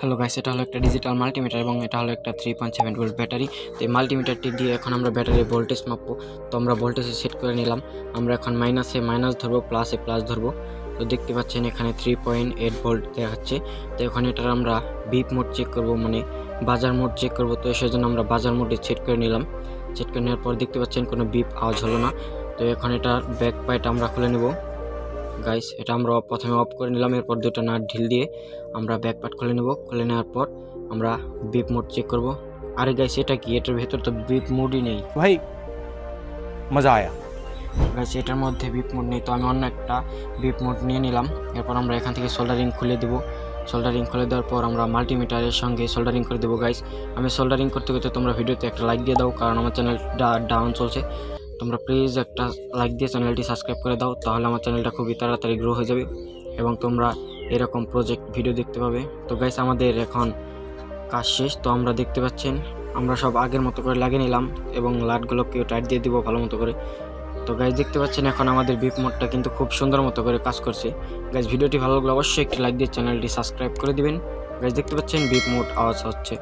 Hello guys, এটা হলো একটা ডিজিটাল মাল্টিমিটার এবং এটা হলো একটা 3.7 ভোল্ট ব্যাটারি। তো এই মাল্টিমিটারটি দিয়ে এখন আমরা ব্যাটারির ভোল্টেজ মাপবো। তো আমরা ভোল্টেজে সেট করে নিলাম। আমরা এখন মাইনাসে মাইনাস ধরবো, প্লাসে প্লাস ধরবো। তো দেখতে পাচ্ছেন এখানে 3.8 ভোল্ট দেখাচ্ছে। তো এখন এটার আমরা বিপ মোড চেক করব, মানে বাজার মোড চেক করব। তো সেজন্য আমরা বাজার মোডে সেট করে নিলাম। সেট করে নেওয়ার পর দেখতে পাচ্ছেন কোনো বিপ আওয়াজ হলো না। তো এখন এটার ব্যাক পাইটা আমরা খুলে নেব গাইস। এটা আমরা প্রথমে অফ করে নিলাম, এরপর দুটো নাট ঢিল দিয়ে আমরা ব্যাক পার্ট খুলে নেব। খুলে নেওয়ার পর আমরা বিপ মোড চেক করব। আরে গাইস, এটা কি? এটার ভেতর তো বিপ মোডই নেই ভাই, মজা আয়া। গাইস, এটার মধ্যে বিপ মোড নেই। তো আমি অন্য একটা বিপ মোড নিয়ে নিলাম। এরপর আমরা এখান থেকে সোল্ডারিং খুলে দেব। সোল্ডারিং খুলে দেওয়ার পর আমরা মাল্টিমিটারের সঙ্গে সোল্ডারিং করে দেবো গাইস। আমি সোল্ডারিং করতে করতে তোমরা ভিডিওতে একটা লাইক দিয়ে দাও, কারণ আমার চ্যানেলটা ডাউন চলছে। তোমরা প্লিজ একটা লাইক দিয়ে চ্যানেলটি সাবস্ক্রাইব করে দাও, তাহলে আমার চ্যানেলটা খুবই তাড়াতাড়ি গ্রো হয়ে যাবে এবং তোমরা এরকম প্রজেক্ট ভিডিও দেখতে পাবে। তো গাইস, আমাদের এখন কাজ শেষ। তো আমরা দেখতে পাচ্ছেন আমরা সব আগের মতো করে লাগিয়ে নিলাম এবং লাটগুলোকেও টাইট দিয়ে দিব ভালো মতো করে। তো গাইস, দেখতে পাচ্ছেন এখন আমাদের বিপ মোডটা কিন্তু খুব সুন্দর মতো করে কাজ করছে। গাইস, ভিডিওটি ভালো লাগলে অবশ্যই একটি লাইক দিয়ে চ্যানেলটি সাবস্ক্রাইব করে দিবেন। গাইস, দেখতে পাচ্ছেন বিপ মোড আওয়াজ হচ্ছে।